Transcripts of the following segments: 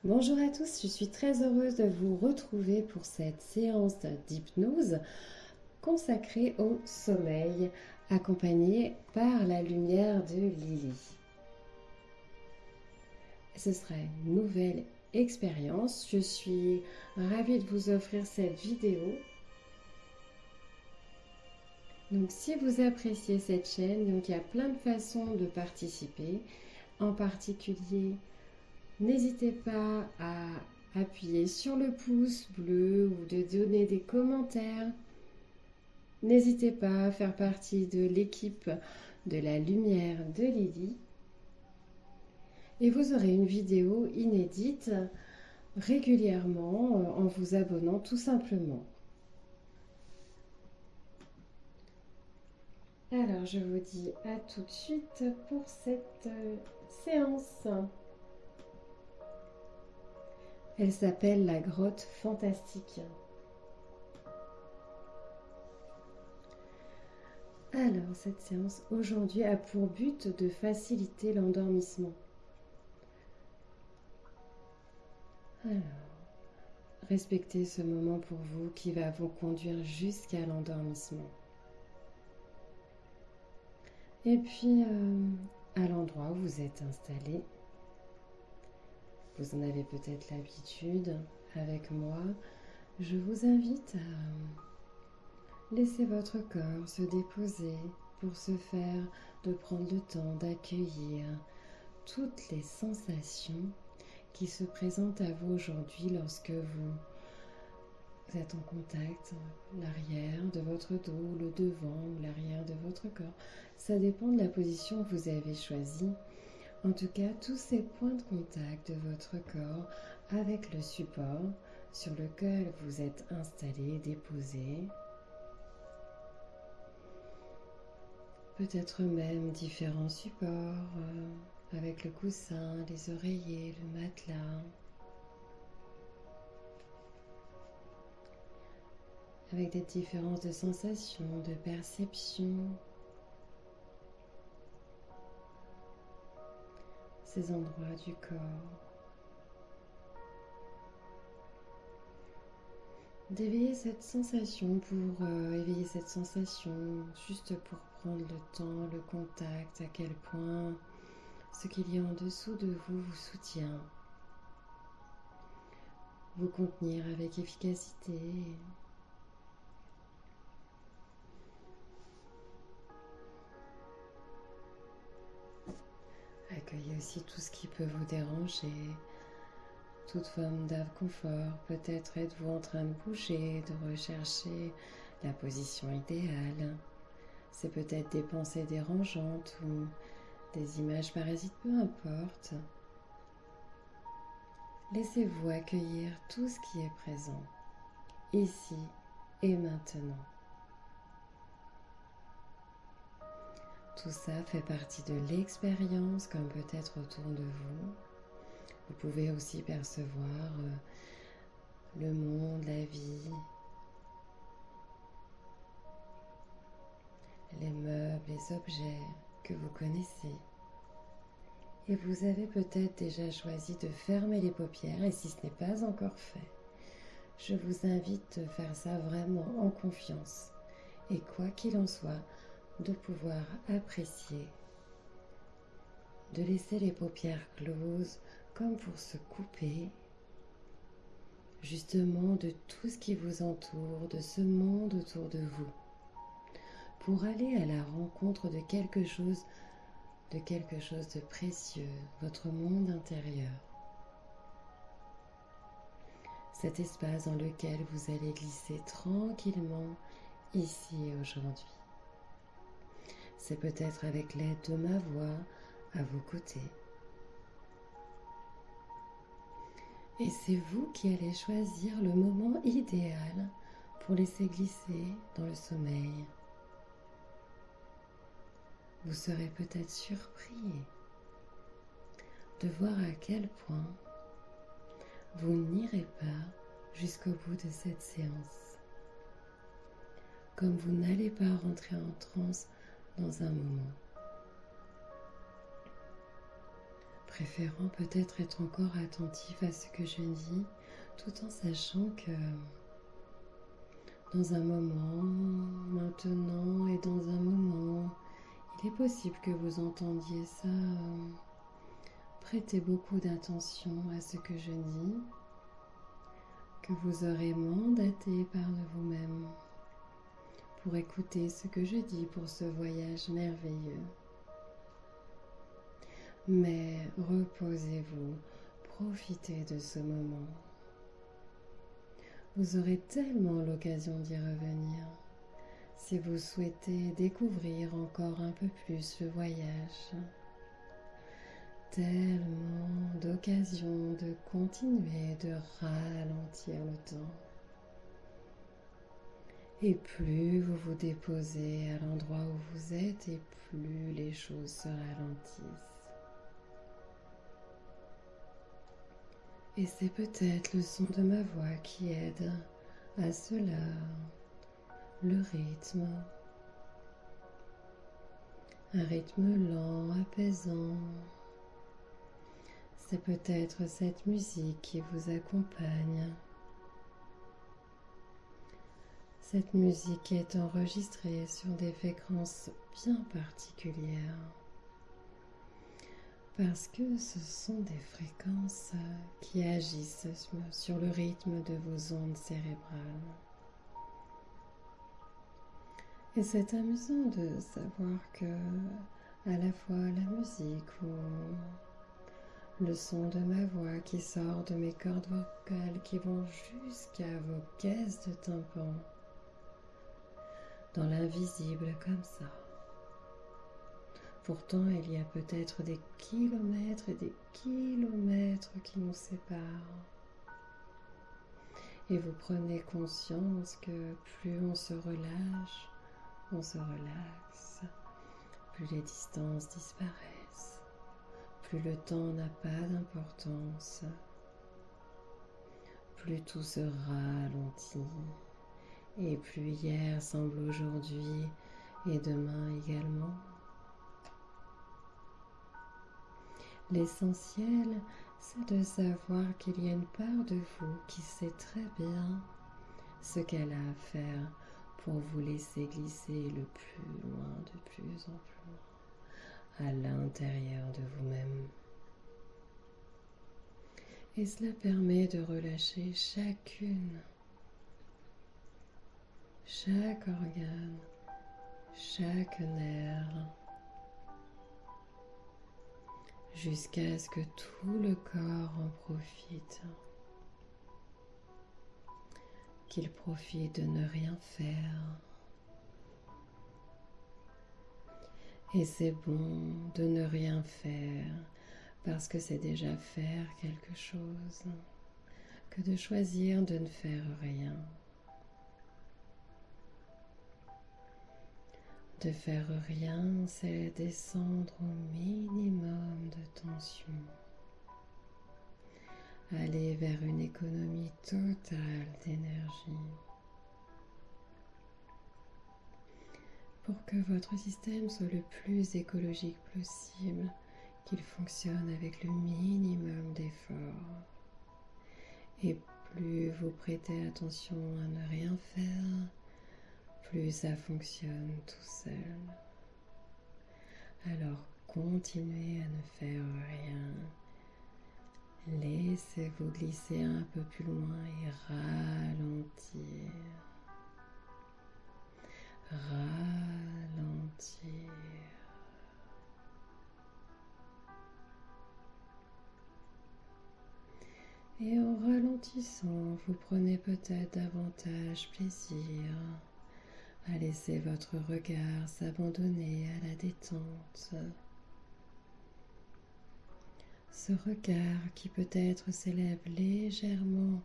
Bonjour à tous, je suis très heureuse de vous retrouver pour cette séance d'hypnose consacrée au sommeil, accompagnée par la lumière de Lily. Ce sera une nouvelle expérience. Je suis ravie de vous offrir cette vidéo. Donc si vous appréciez cette chaîne, donc il y a plein de façons de participer. En particulier, n'hésitez pas à appuyer sur le pouce bleu ou de donner des commentaires. N'hésitez pas à faire partie de l'équipe de la lumière de Lily. Et vous aurez une vidéo inédite régulièrement en vous abonnant tout simplement. Alors je vous dis à tout de suite pour cette séance. Elle s'appelle la grotte fantastique. Alors cette séance aujourd'hui a pour but de faciliter l'endormissement. Alors, respectez ce moment pour vous qui va vous conduire jusqu'à l'endormissement. Et puis, à l'endroit où vous êtes installé, vous en avez peut-être l'habitude avec moi, je vous invite à laisser votre corps se déposer pour se faire de prendre le temps d'accueillir toutes les sensations qui se présentent à vous aujourd'hui lorsque vous êtes en contact, l'arrière de votre dos, le devant ou l'arrière de votre corps. Ça dépend de la position que vous avez choisie. En tout cas, tous ces points de contact de votre corps avec le support sur lequel vous êtes installé, déposé. Peut-être même différents supports avec le coussin, les oreillers, le matelas. Avec des différences de sensations, de perception. Ces endroits du corps. D'éveiller cette sensation pour éveiller cette sensation, juste pour prendre le temps, le contact, à quel point ce qu'il y a en dessous de vous vous soutient, vous contenir avec efficacité. Accueillez aussi tout ce qui peut vous déranger, toute forme d'inconfort. Peut-être êtes-vous en train de bouger, de rechercher la position idéale. C'est peut-être des pensées dérangeantes ou des images parasites, peu importe. Laissez-vous accueillir tout ce qui est présent, ici et maintenant. Tout ça fait partie de l'expérience, comme peut-être autour de vous. Vous pouvez aussi percevoir le monde, la vie, les meubles, les objets que vous connaissez. Et vous avez peut-être déjà choisi de fermer les paupières, et si ce n'est pas encore fait, je vous invite de faire ça vraiment en confiance. Et quoi qu'il en soit, de pouvoir apprécier, de laisser les paupières closes comme pour se couper justement de tout ce qui vous entoure, de ce monde autour de vous, pour aller à la rencontre de quelque chose de précieux, votre monde intérieur. Cet espace dans lequel vous allez glisser tranquillement ici et aujourd'hui. C'est peut-être avec l'aide de ma voix à vos côtés. Et c'est vous qui allez choisir le moment idéal pour laisser glisser dans le sommeil. Vous serez peut-être surpris de voir à quel point vous n'irez pas jusqu'au bout de cette séance. Comme vous n'allez pas rentrer en transe dans un moment. préférant peut-être être encore attentif à ce que je dis, tout en sachant que dans un moment, maintenant et dans un moment, il est possible que vous entendiez ça. Prêtez beaucoup d'attention à ce que je dis, que vous aurez mandaté par vous-même pour écouter ce que je dis pour ce voyage merveilleux. Mais reposez-vous, profitez de ce moment. Vous aurez tellement l'occasion d'y revenir si vous souhaitez découvrir encore un peu plus le voyage. Tellement d'occasions de continuer de ralentir le temps. Et plus vous vous déposez à l'endroit où vous êtes, et plus les choses se ralentissent. Et c'est peut-être le son de ma voix qui aide à cela, le rythme. Un rythme lent, apaisant. C'est peut-être cette musique qui vous accompagne. Cette musique est enregistrée sur des fréquences bien particulières. Parce que ce sont des fréquences qui agissent sur le rythme de vos ondes cérébrales. Et c'est amusant de savoir que à la fois la musique ou le son de ma voix qui sort de mes cordes vocales qui vont jusqu'à vos caisses de tympan, dans l'invisible comme ça. Pourtant, il y a peut-être des kilomètres et des kilomètres qui nous séparent. Et vous prenez conscience que plus on se relâche, on se relaxe, plus les distances disparaissent, plus le temps n'a pas d'importance, plus tout se ralentit, et plus hier semble aujourd'hui et demain également. L'essentiel, c'est de savoir qu'il y a une part de vous qui sait très bien ce qu'elle a à faire pour vous laisser glisser le plus loin, de plus en plus loin, à l'intérieur de vous-même. Et cela permet de relâcher chaque organe, chaque nerf, jusqu'à ce que tout le corps en profite, qu'il profite de ne rien faire. Et c'est bon de ne rien faire, parce que c'est déjà faire quelque chose, que de choisir de ne faire rien. De faire rien, c'est descendre au minimum de tension. Aller vers une économie totale d'énergie. Pour que votre système soit le plus écologique possible, qu'il fonctionne avec le minimum d'efforts. Et plus vous prêtez attention à ne rien faire, plus ça fonctionne tout seul. Alors continuez à ne faire rien. Laissez-vous glisser un peu plus loin et ralentir. Ralentir. Et en ralentissant, vous prenez peut-être davantage plaisir à laisser votre regard s'abandonner à la détente. Ce regard qui peut-être s'élève légèrement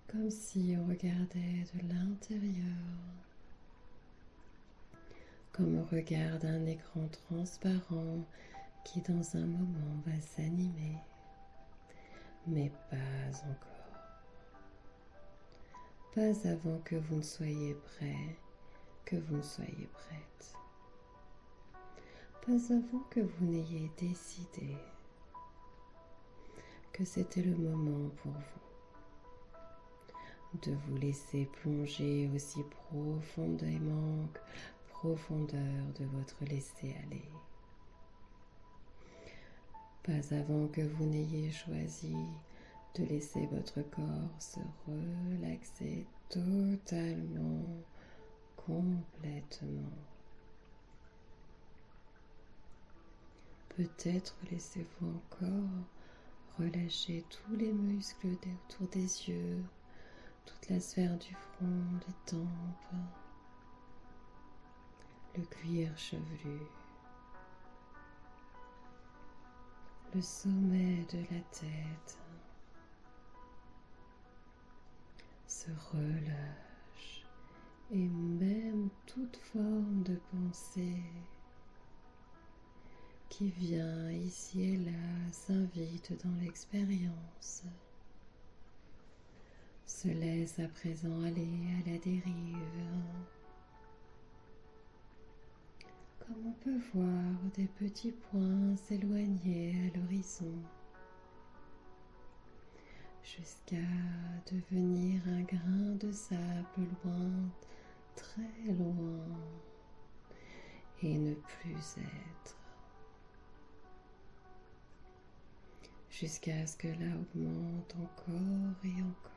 comme si on regardait de l'intérieur, comme on regarde un écran transparent qui dans un moment va s'animer, mais pas encore. Pas avant que vous ne soyez prêt, que vous ne soyez prête. Pas avant que vous n'ayez décidé. que c'était le moment pour vous de vous laisser plonger aussi profondément que profondeur de votre laisser-aller. Pas avant que vous n'ayez choisi de laisser votre corps se relaxer totalement, complètement. Peut-être laissez-vous encore relâcher tous les muscles autour des yeux, toute la sphère du front, les tempes, le cuir chevelu, le sommet de la tête se relâche et même toute forme de pensée qui vient ici et là s'invite dans l'expérience, se laisse à présent aller à la dérive, comme on peut voir des petits points s'éloigner à l'horizon, jusqu'à devenir un grain de sable loin, très loin, et ne plus être. Jusqu'à ce que là augmente encore et encore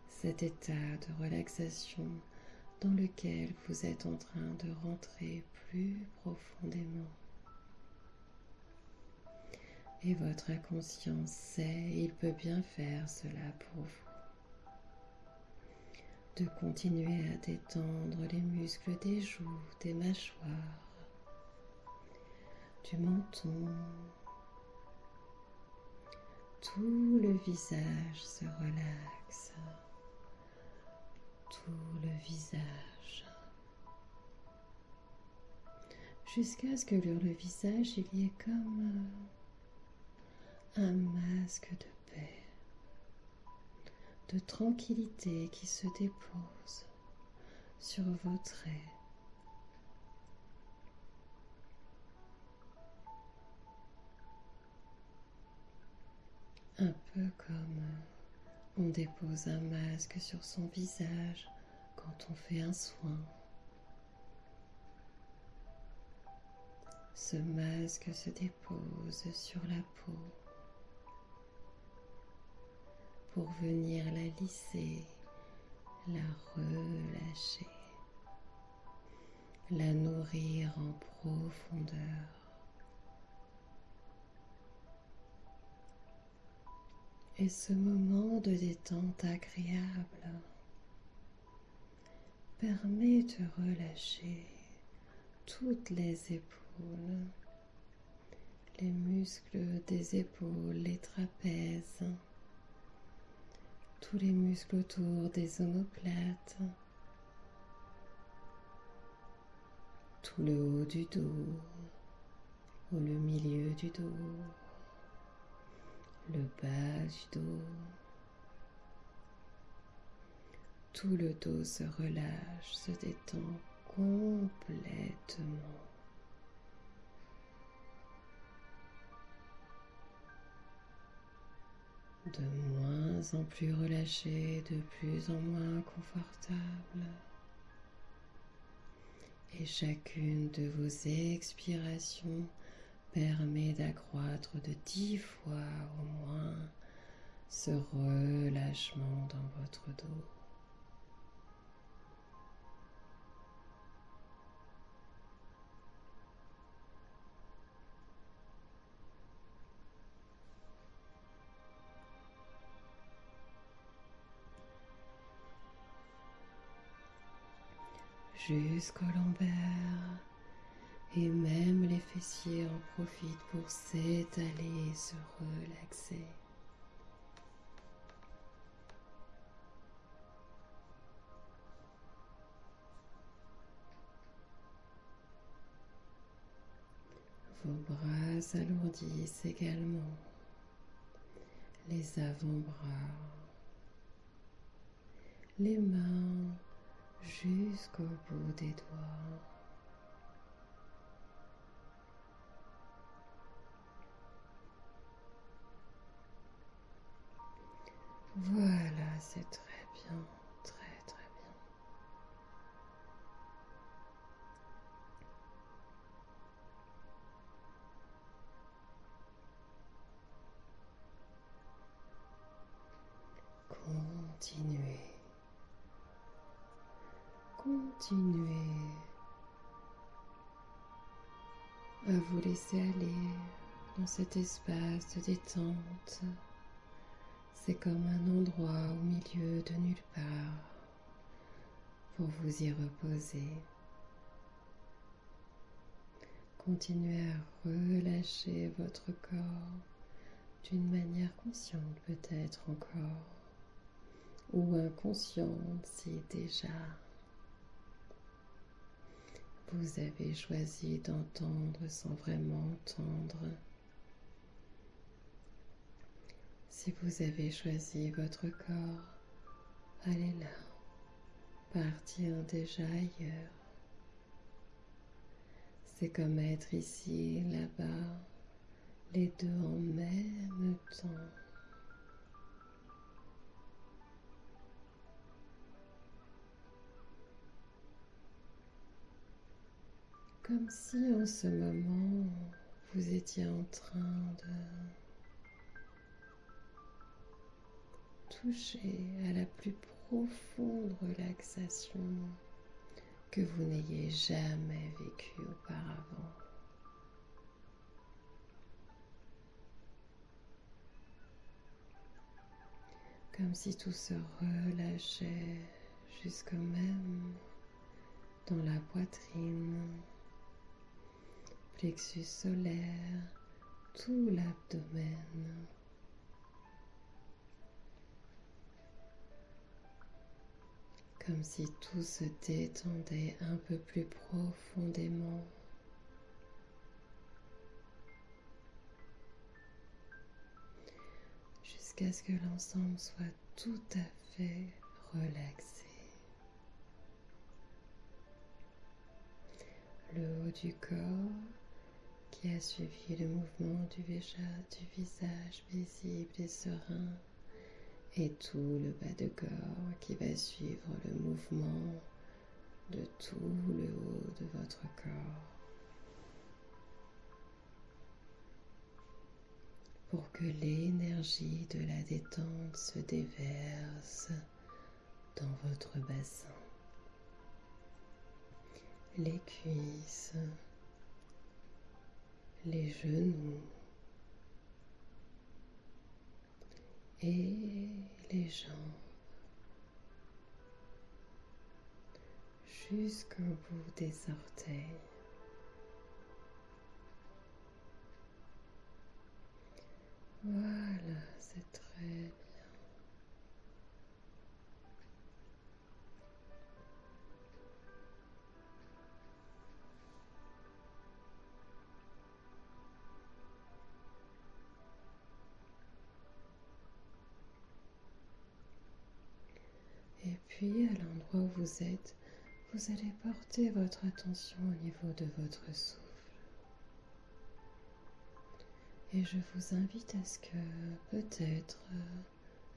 cet état de relaxation dans lequel vous êtes en train de rentrer plus profondément. Et votre inconscience sait, il peut bien faire cela pour vous. De continuer à détendre les muscles des joues, des mâchoires, du menton. Tout le visage se relaxe. Tout le visage. Jusqu'à ce que sur le visage, il y ait comme un masque de paix, de tranquillité qui se dépose sur vos traits. Un peu comme on dépose un masque sur son visage quand on fait un soin. Ce masque se dépose sur la peau pour venir la lisser, la relâcher, la nourrir en profondeur. Et ce moment de détente agréable permet de relâcher toutes les épaules, les muscles des épaules, les trapèzes, tous les muscles autour des omoplates, tout le haut du dos, ou le milieu du dos, le bas du dos. Tout le dos se relâche, se détend complètement. De moins en plus relâché, de plus en moins confortable. Et chacune de vos expirations permet d'accroître de 10 fois au moins ce relâchement dans votre dos. Jusqu'au lombaire, et même les fessiers en profitent pour s'étaler et se relaxer. Vos bras s'alourdissent également, les avant-bras, les mains jusqu'au bout des doigts. Voilà, c'est très bien, très très bien. Continuez, continuez à vous laisser aller dans cet espace de détente. C'est comme un endroit au milieu de nulle part pour vous y reposer. Continuez à relâcher votre corps d'une manière consciente peut-être encore, ou inconsciente si déjà vous avez choisi d'entendre sans vraiment entendre. Si vous avez choisi votre corps, allez là, partir déjà ailleurs. C'est comme être ici, là-bas, les deux en même temps. Comme si en ce moment, vous étiez en train de toucher à la plus profonde relaxation que vous n'ayez jamais vécue auparavant. Comme si tout se relâchait jusque même dans la poitrine, plexus solaire, tout l'abdomen. Comme si tout se détendait un peu plus profondément. Jusqu'à ce que l'ensemble soit tout à fait relaxé. Le haut du corps qui a suivi le mouvement du visage paisible et serein, et tout le bas de corps qui va suivre le mouvement de tout le haut de votre corps, pour que l'énergie de la détente se déverse dans votre bassin, les cuisses, les genoux et les jambes jusqu'au bout des orteils. Voilà, c'est très bien. Et puis, à l'endroit où vous êtes, vous allez porter votre attention au niveau de votre souffle. Et je vous invite à ce que peut-être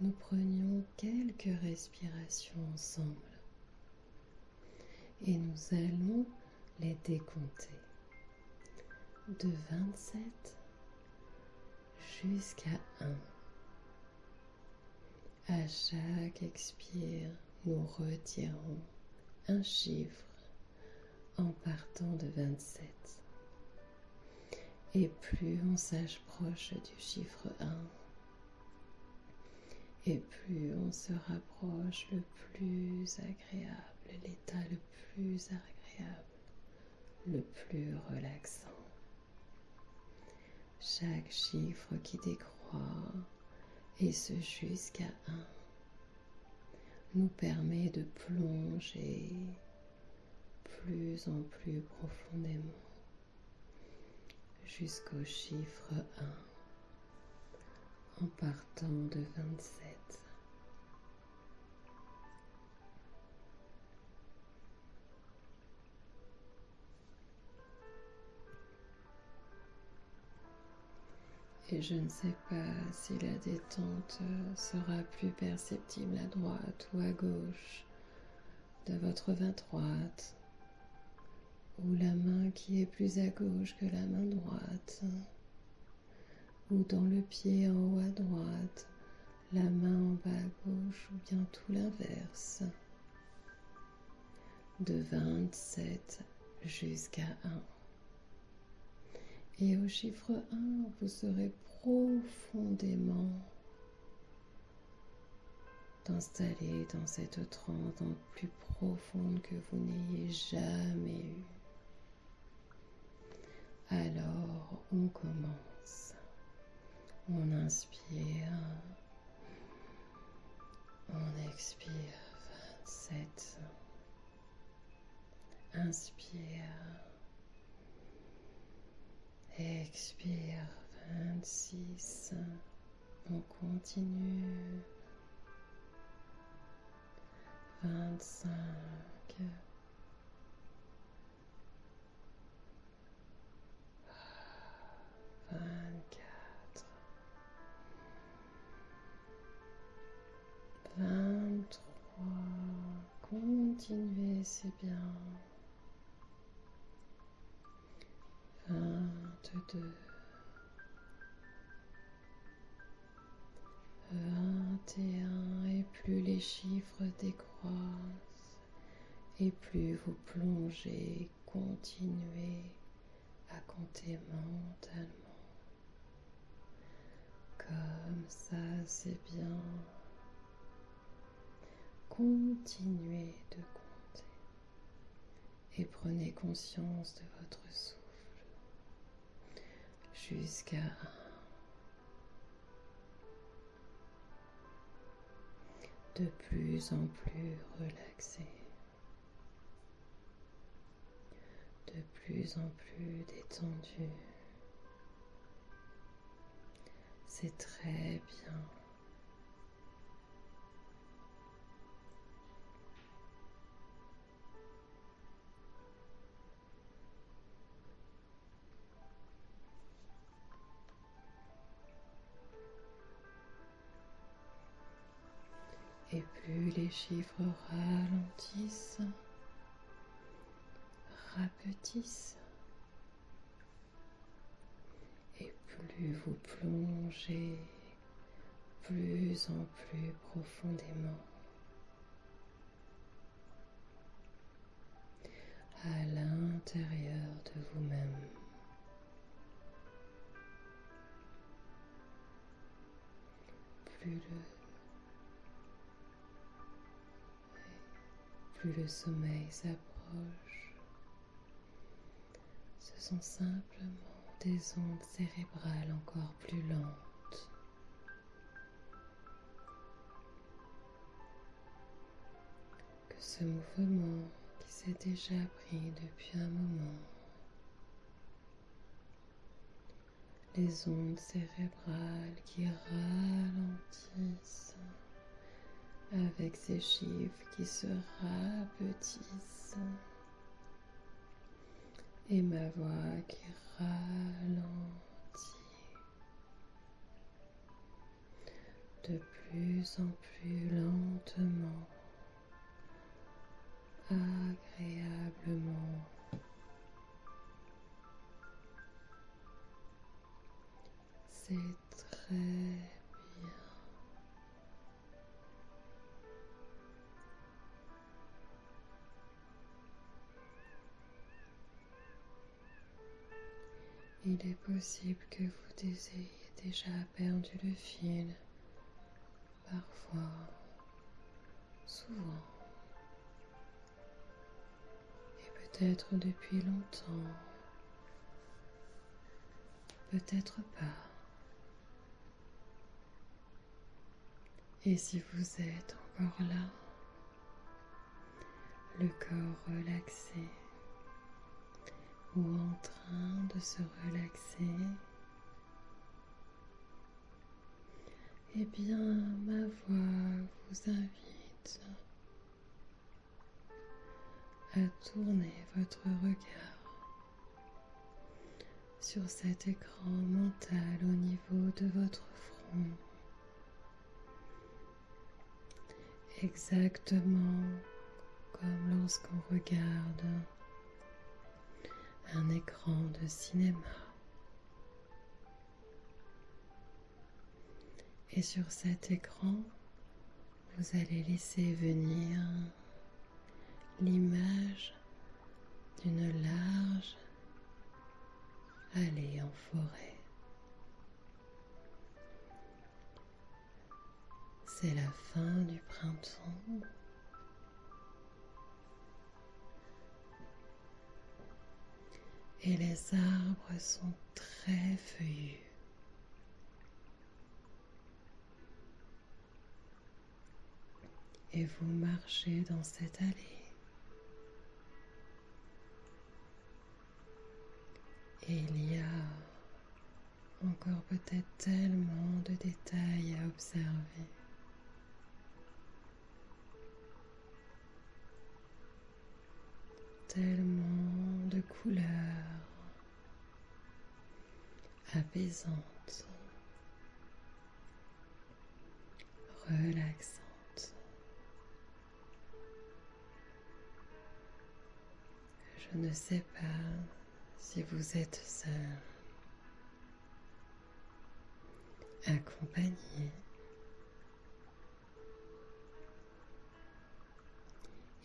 nous prenions quelques respirations ensemble. Et nous allons les décompter de 27 jusqu'à 1. À chaque expire, nous retirons un chiffre en partant de 27. Et plus on s'approche du chiffre 1, et plus on se rapproche le plus agréable, l'état le plus agréable, le plus relaxant. Chaque chiffre qui décroît, et ce jusqu'à 1, nous permet de plonger plus en plus profondément jusqu'au chiffre 1 en partant de 27. Et je ne sais pas si la détente sera plus perceptible à droite ou à gauche de votre main droite, ou la main qui est plus à gauche que la main droite, ou dans le pied en haut à droite, la main en bas à gauche, ou bien tout l'inverse. De 27 jusqu'à 1. Et au chiffre 1, vous serez profondément installé dans cette transe plus profonde que vous n'ayez jamais eue. Alors, on commence. On inspire, on expire. 27. Inspire, expire. 26. On continue. 25. 24. 23. Continuez, c'est bien. 22. 21. Et plus les chiffres décroissent, et plus vous plongez, continuez à compter mentalement. Comme ça, c'est bien. Continuez de compter et prenez conscience de votre souffle jusqu'à 1. De plus en plus relaxé, de plus en plus détendu. C'est très bien. Et plus les chiffres ralentissent, rapetissent, et plus vous plongez plus en plus profondément à l'intérieur de vous-même. Plus le sommeil s'approche, ce sont simplement des ondes cérébrales encore plus lentes. Que ce mouvement qui s'est déjà pris depuis un moment, les ondes cérébrales qui ralentissent avec ces chiffres qui se rapetissent et ma voix qui ralentit de plus en plus lentement, agréablement. C'est très bien. Il est possible que vous ayez déjà perdu le fil, parfois, souvent, et peut-être depuis longtemps, peut-être pas. Et si vous êtes encore là, le corps relaxé ou en train de se relaxer, eh bien ma voix vous invite à tourner votre regard sur cet écran mental au niveau de votre front, exactement comme lorsqu'on regarde un écran de cinéma. Et sur cet écran, vous allez laisser venir l'image d'une large allée en forêt. C'est la fin du printemps. Et les arbres sont très feuillus. Et vous marchez dans cette allée. Et il y a encore peut-être tellement de détails à observer. Tellement de couleurs apaisantes, relaxantes. Je ne sais pas si vous êtes seul, accompagné.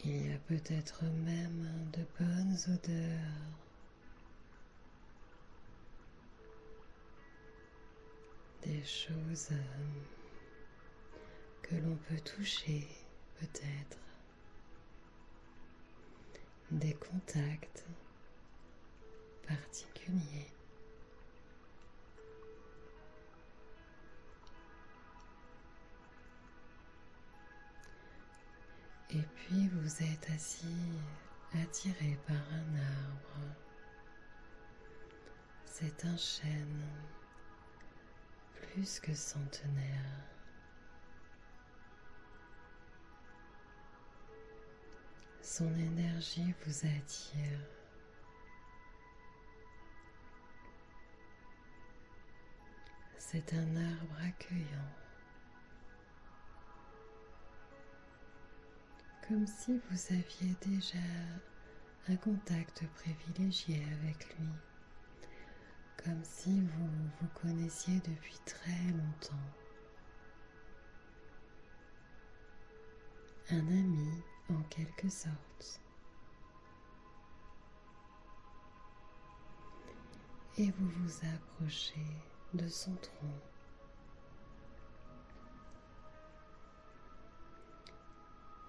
Il y a peut-être même de bonnes odeurs. Des choses que l'on peut toucher, peut-être. Des contacts particuliers. Et puis vous êtes assis, attiré par un arbre. C'est un chêne, plus que centenaire. Son énergie vous attire. C'est un arbre accueillant. Comme si vous aviez déjà un contact privilégié avec lui, comme si vous vous connaissiez depuis très longtemps. Un ami en quelque sorte. Et vous vous approchez de son tronc.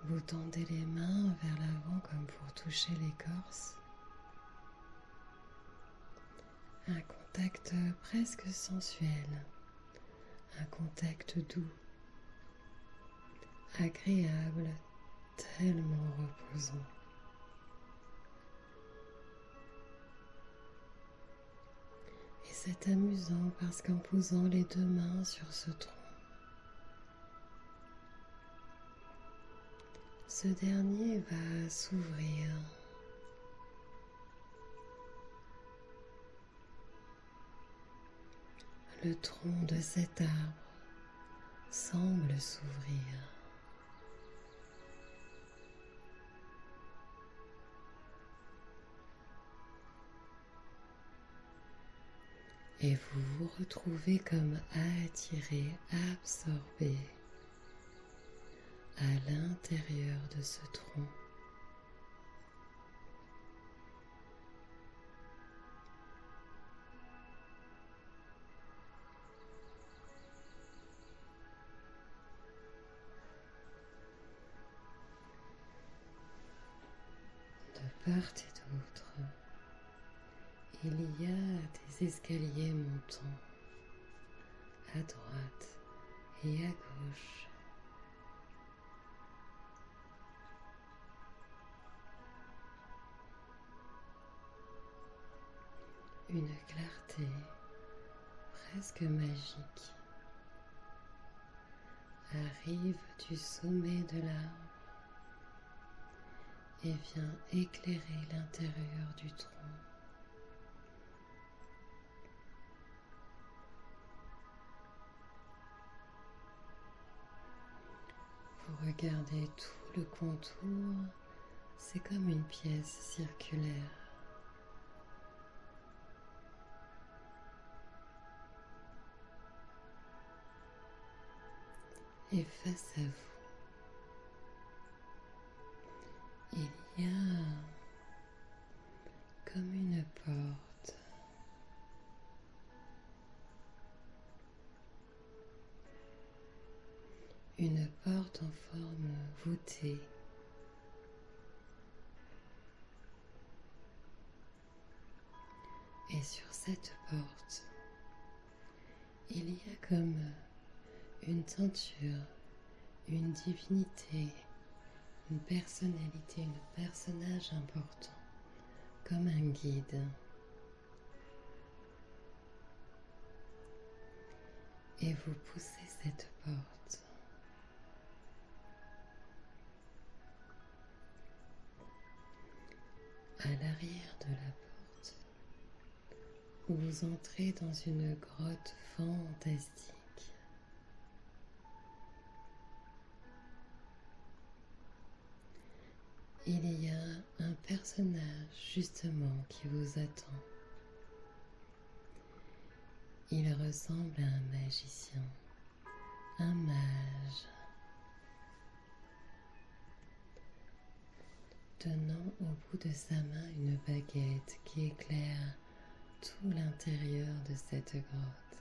Vous tendez les mains vers l'avant comme pour toucher l'écorce. Un contact presque sensuel, un contact doux, agréable, tellement reposant. Et c'est amusant parce qu'en posant les deux mains sur ce tronc, ce dernier va s'ouvrir. Le tronc de cet arbre semble s'ouvrir. Et vous vous retrouvez comme attiré, absorbé à l'intérieur de ce tronc. De part et d'autre, il y a des escaliers montants à droite et à gauche. Une clarté presque magique arrive du sommet de l'arbre et vient éclairer l'intérieur du tronc. vous regardez tout le contour, c'est comme une pièce circulaire. Et face à vous, il y a comme une porte. Une porte en forme voûtée. Et sur cette porte, il y a comme une teinture, une divinité, une personnalité, un personnage important, comme un guide. Et vous poussez cette porte. À l'arrière de la porte, vous entrez dans une grotte fantastique. Il y a un personnage justement qui vous attend. Il ressemble à un magicien, un mage, tenant au bout de sa main une baguette qui éclaire tout l'intérieur de cette grotte.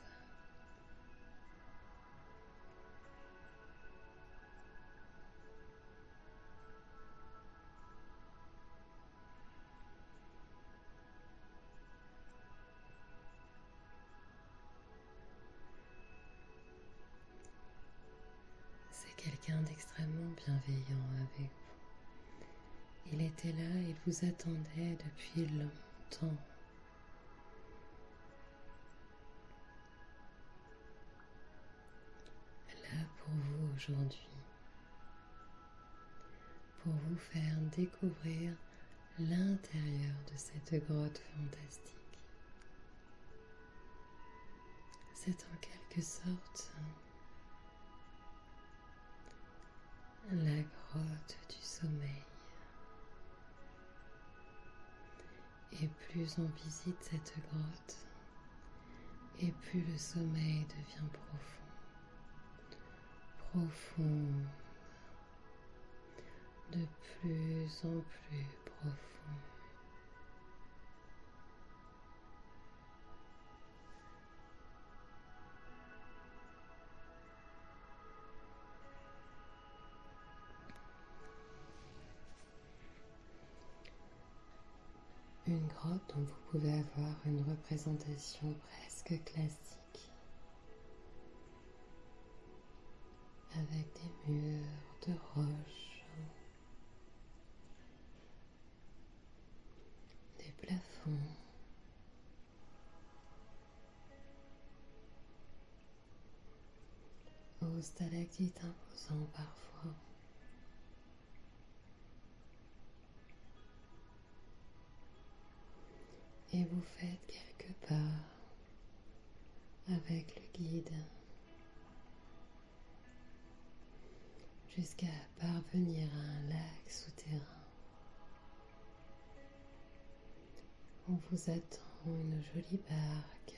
C'est quelqu'un d'extrêmement bienveillant avec vous. Il était là, il vous attendait depuis longtemps. Là pour vous aujourd'hui, pour vous faire découvrir l'intérieur de cette grotte fantastique. C'est en quelque sorte la grotte du sommeil. Et plus on visite cette grotte, et plus le sommeil devient profond, de plus en plus profond. Une grotte dont vous pouvez avoir une représentation presque classique, avec des murs de roche, des plafonds, aux stalactites imposants parfois. Et vous faites quelques pas avec le guide jusqu'à parvenir à un lac souterrain. On vous attend une jolie barque.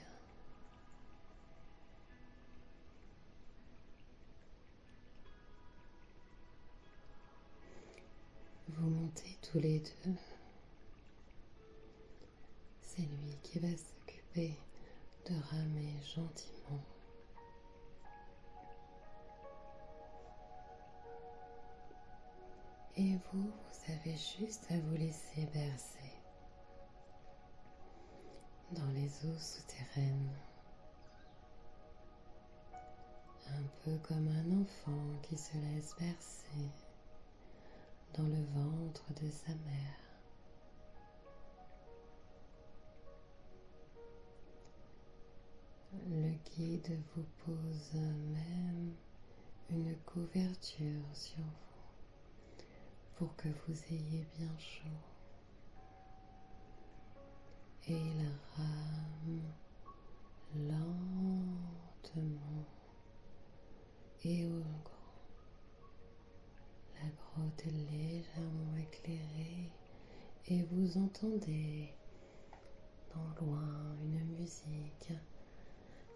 Vous montez tous les deux. C'est lui qui va s'occuper de ramer gentiment. Et vous avez juste à vous laisser bercer dans les eaux souterraines. Un peu comme un enfant qui se laisse bercer dans le ventre de sa mère. Le guide vous pose même une couverture sur vous pour que vous ayez bien chaud. Et il rame lentement et au grand. est légèrement éclairée et vous entendez dans loin une musique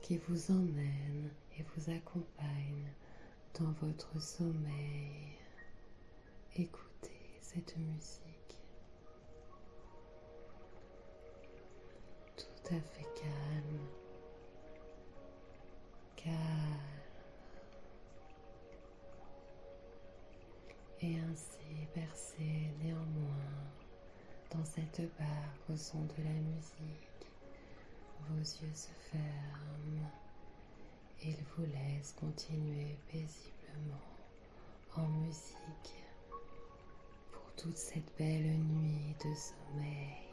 qui vous emmène et vous accompagne dans votre sommeil. Écoutez cette musique tout à fait calme, et ainsi bercé néanmoins dans cette barque au son de la musique. Vos yeux se ferment et il vous laisse continuer paisiblement en musique pour toute cette belle nuit de sommeil.